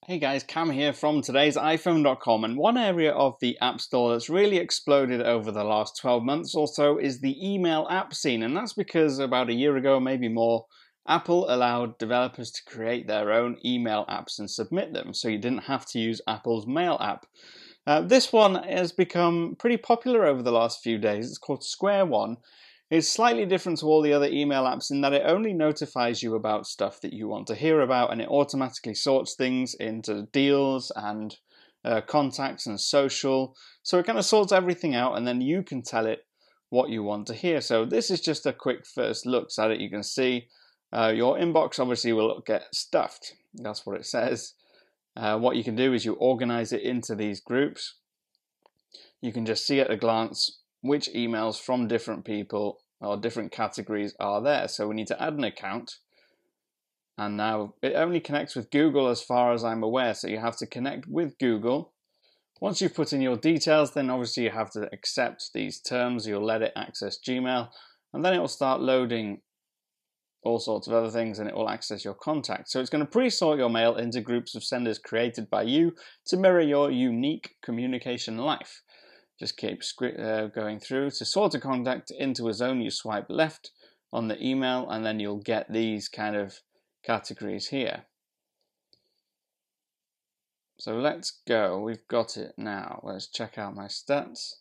Hey guys, Cam here from today's iPhone.com, and one area of the App Store that's really exploded over the last 12 months or so is the email app scene, and that's because about a year ago, maybe more, Apple allowed developers to create their own email apps and submit them, so you didn't have to use Apple's Mail app. This one has become pretty popular over the last few days. It's called SquareOne. It's slightly different to all the other email apps in that it only notifies you about stuff that you want to hear about, and it automatically sorts things into deals and contacts and social. So it kind of sorts everything out, and then you can tell it what you want to hear. So this is just a quick first look at it. You can see your inbox obviously will get stuffed. That's what it says. What you can do is you organize it into these groups. You can just see at a glance which emails from different people or different categories are there. So we need to add an account. And now it only connects with Google as far as I'm aware. So you have to connect with Google. Once you've put in your details, then obviously you have to accept these terms. You'll let it access Gmail, and then it will start loading all sorts of other things, and it will access your contacts. So it's going to pre-sort your mail into groups of senders created by you to mirror your unique communication life. Just keep going through. To sort a contact into a zone, you swipe left on the email, and then you'll get these kind of categories here. So let's go. We've got it now. Let's check out my stats.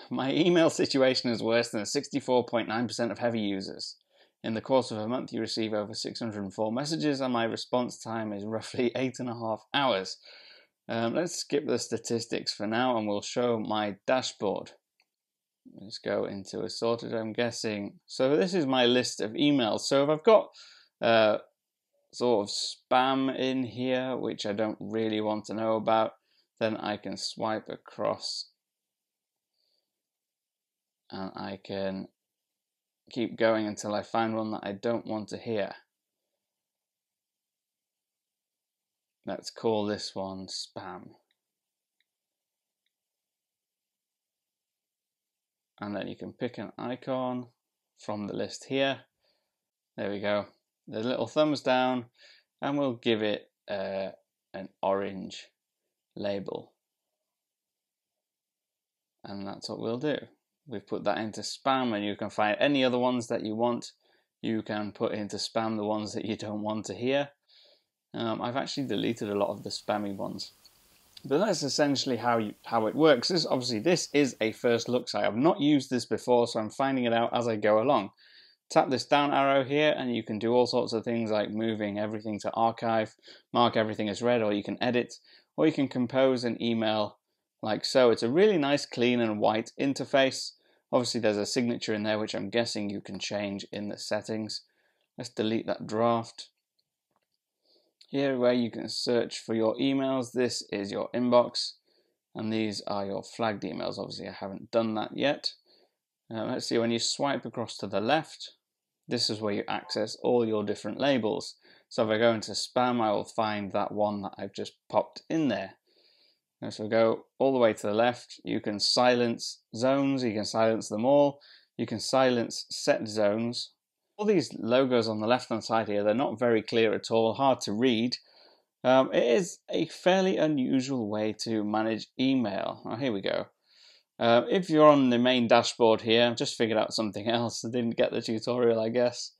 My email situation is worse than 64.9% of heavy users. In the course of a month, you receive over 604 messages, and my response time is roughly 8.5 hours. Let's skip the statistics for now, and we'll show my dashboard. Let's go into assorted, I'm guessing. So this is my list of emails. So if I've got sort of spam in here, which I don't really want to know about, then I can swipe across and I can keep going until I find one that I don't want to hear. Let's call this one spam. And then you can pick an icon from the list here. There we go. The little thumbs down, and we'll give it an orange label. And that's what we'll do. We've put that into spam, and you can find any other ones that you want. You can put into spam the ones that you don't want to hear. I've actually deleted a lot of the spammy ones. But that's essentially how it works. This is a first look site. I've not used this before, so I'm finding it out as I go along. Tap this down arrow here, and you can do all sorts of things like moving everything to archive, mark everything as read, or you can edit, or you can compose an email like so. It's a really nice, clean and white interface. Obviously there's a signature in there, which I'm guessing you can change in the settings. Let's delete that draft. Here where you can search for your emails, this is your inbox, and these are your flagged emails. Obviously I haven't done that yet. Let's see, when you swipe across to the left, this is where you access all your different labels. So if I go into spam, I will find that one that I've just popped in there. And so go all the way to the left, you can silence zones, you can silence them all, you can silence set zones. All these logos on the left hand side here, they're not very clear at all, hard to read. It is a fairly unusual way to manage email. Oh, here we go. If you're on the main dashboard here, I've just figured out something else. I didn't get the tutorial, I guess.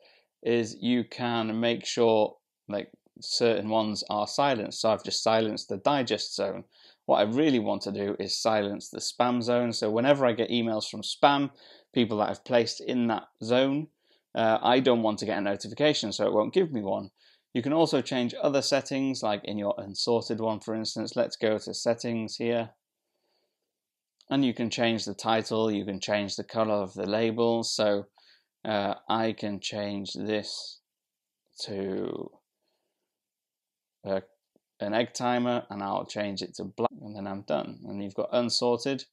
Is you can make sure like certain ones are silenced. So I've just silenced the digest zone. What I really want to do is silence the spam zone. So whenever I get emails from spam, people that I've placed in that zone, I don't want to get a notification, so it won't give me one. You can also change other settings, like in your unsorted one, for instance. Let's go to settings here. And you can change the title, you can change the color of the label. So I can change this to an egg timer, and I'll change it to black, and then I'm done. And you've got unsorted.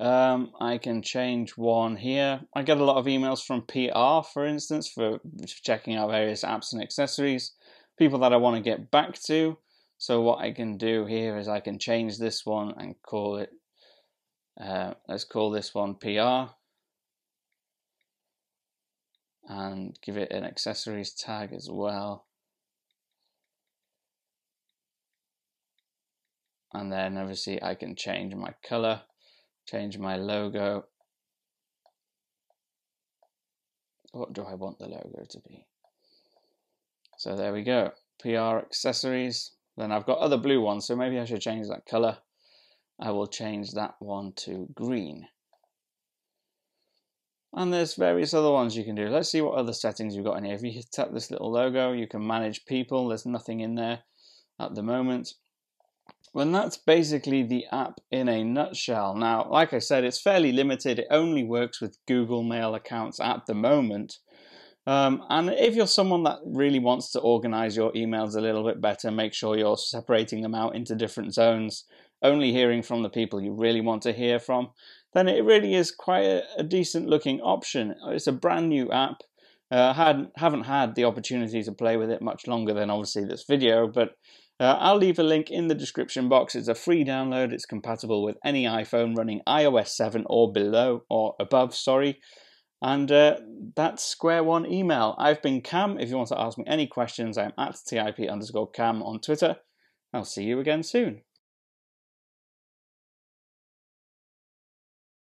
I can change one here. I get a lot of emails from PR, for instance, for checking out various apps and accessories, people that I want to get back to. So what I can do here is I can change this one and call it, let's call this one PR, and give it an accessories tag as well. And then obviously I can change my color, change my logo. What do I want the logo to be? So there we go, PR accessories. Then I've got other blue ones, so maybe I should change that color. I will change that one to green. And there's various other ones you can do. Let's see what other settings you've got in here. If you tap this little logo, you can manage people. There's nothing in there at the moment. And that's basically the app in a nutshell. Now, like I said, it's fairly limited. It only works with Google Mail accounts at the moment. And if you're someone that really wants to organize your emails a little bit better, make sure you're separating them out into different zones, only hearing from the people you really want to hear from, then it really is quite a decent looking option. It's a brand new app. Haven't had the opportunity to play with it much longer than obviously this video, but I'll leave a link in the description box. It's a free download. It's compatible with any iPhone running iOS 7 or below, or above, sorry. And that's SquareOne email. I've been Cam. If you want to ask me any questions, I'm at @TIP_Cam on Twitter. I'll see you again soon.